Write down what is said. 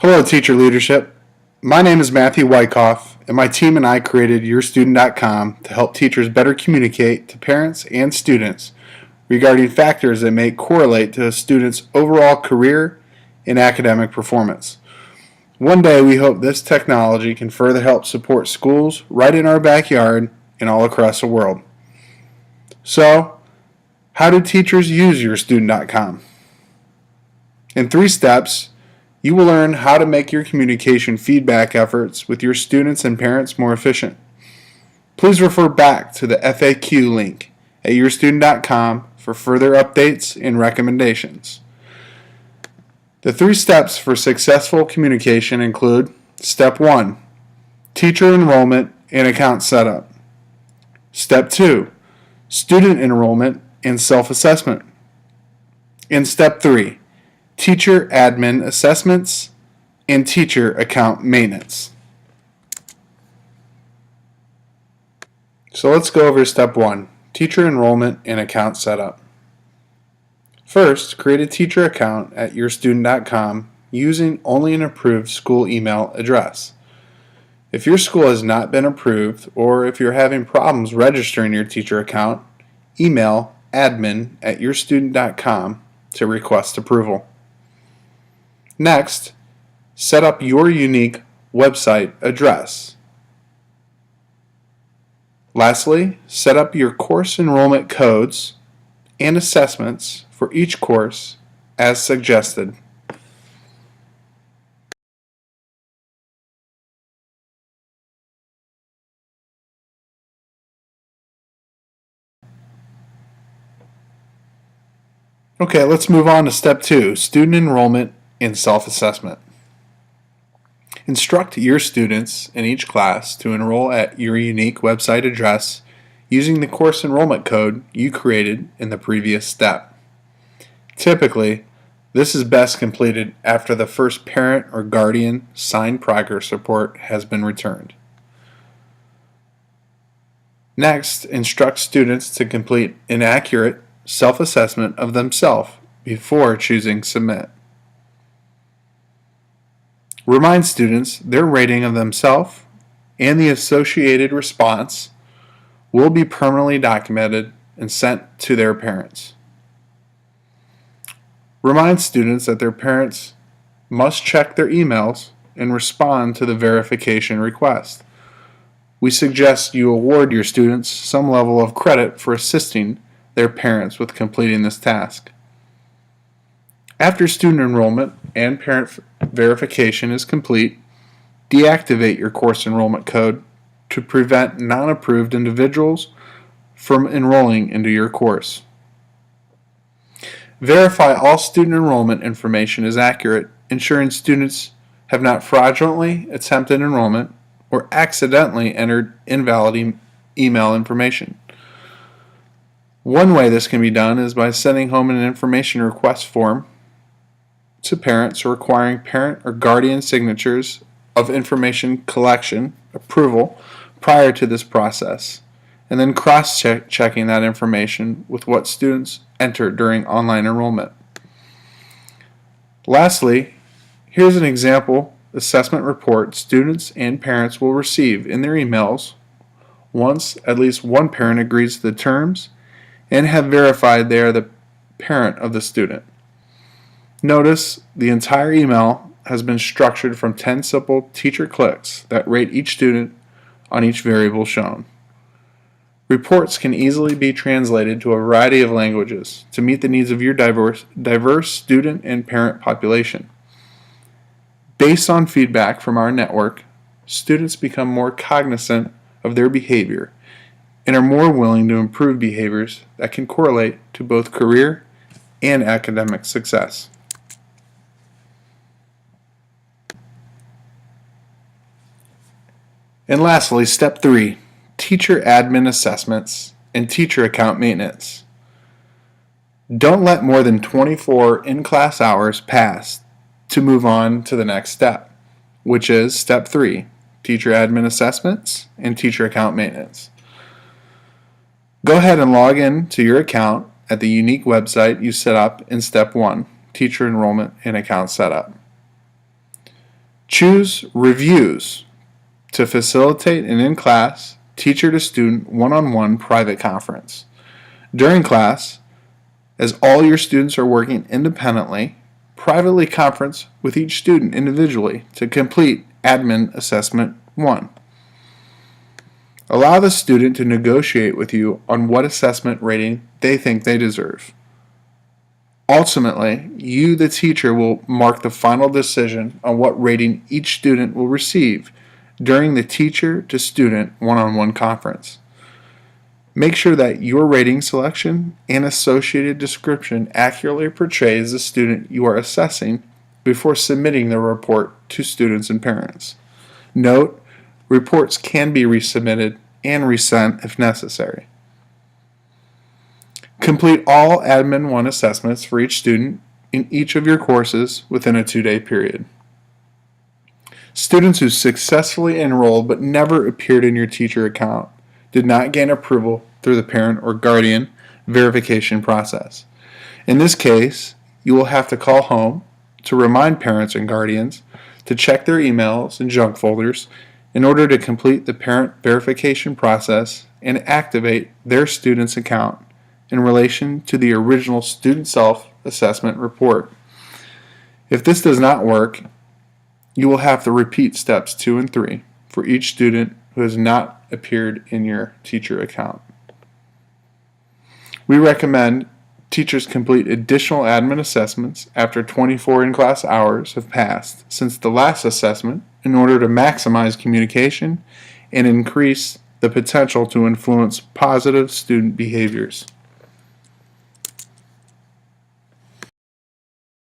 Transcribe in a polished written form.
Hello, teacher leadership. My name is Matthew Wyckoff, and my team and I created YourStudent.com to help teachers better communicate to parents and students regarding factors that may correlate to a student's overall career and academic performance. One day, we hope this technology can further help support schools right in our backyard and all across the world. So, how do teachers use YourStudent.com? In 3 steps, you will learn how to make your communication feedback efforts with your students and parents more efficient. Please refer back to the FAQ link at YourStudent.com for further updates and recommendations. The 3 steps for successful communication include: Step 1, teacher enrollment and account setup. Step 2, student enrollment and self-assessment. And Step 3, teacher admin assessments and teacher account maintenance. So let's go over Step 1, teacher enrollment and account setup. First, create a teacher account at YourStudent.com using only an approved school email address. If your school has not been approved, or if you're having problems registering your teacher account, email admin@YourStudent.com to request approval. Next, set up your unique website address. Lastly, set up your course enrollment codes and assessments for each course as suggested. Okay, let's move on to Step 2, student enrollment and self-assessment. Instruct your students in each class to enroll at your unique website address using the course enrollment code you created in the previous step. Typically, this is best completed after the first parent or guardian signed progress report has been returned. Next, instruct students to complete an accurate self-assessment of themselves before choosing submit. Remind students their rating of themselves and the associated response will be permanently documented and sent to their parents. Remind students that their parents must check their emails and respond to the verification request. We suggest you award your students some level of credit for assisting their parents with completing this task. After student enrollment and parent verification is complete, deactivate your course enrollment code to prevent non-approved individuals from enrolling into your course. Verify all student enrollment information is accurate, ensuring students have not fraudulently attempted enrollment or accidentally entered invalid email information. One way this can be done is by sending home an information request form to parents requiring parent or guardian signatures of information collection approval prior to this process, and then cross-checking that information with what students entered during online enrollment. Lastly, here's an example assessment report students and parents will receive in their emails once at least one parent agrees to the terms and have verified they are the parent of the student. Notice the entire email has been structured from 10 simple teacher clicks that rate each student on each variable shown. Reports can easily be translated to a variety of languages to meet the needs of your diverse student and parent population. Based on feedback from our network, students become more cognizant of their behavior and are more willing to improve behaviors that can correlate to both career and academic success. And lastly, Step 3, teacher admin assessments and teacher account maintenance. Don't let more than 24 in-class hours pass to move on to the next step, which is Step 3, teacher admin assessments and teacher account maintenance. Go ahead and log in to your account at the unique website you set up in Step 1, teacher enrollment and account setup. Choose reviews to facilitate an in-class, teacher-to-student, one-on-one private conference. During class, as all your students are working independently, privately conference with each student individually to complete Admin Assessment 1. Allow the student to negotiate with you on what assessment rating they think they deserve. Ultimately, you, the teacher, will mark the final decision on what rating each student will receive during the teacher-to-student one-on-one conference. Make sure that your rating selection and associated description accurately portrays the student you are assessing before submitting the report to students and parents. Note, reports can be resubmitted and resent if necessary. Complete all Admin 1 assessments for each student in each of your courses within a 2-day period. Students who successfully enrolled but never appeared in your teacher account did not gain approval through the parent or guardian verification process. In this case, you will have to call home to remind parents and guardians to check their emails and junk folders in order to complete the parent verification process and activate their student's account in relation to the original student self-assessment report. If this does not work, you will have to repeat steps 2 and 3 for each student who has not appeared in your teacher account. We recommend teachers complete additional admin assessments after 24 in-class hours have passed since the last assessment in order to maximize communication and increase the potential to influence positive student behaviors.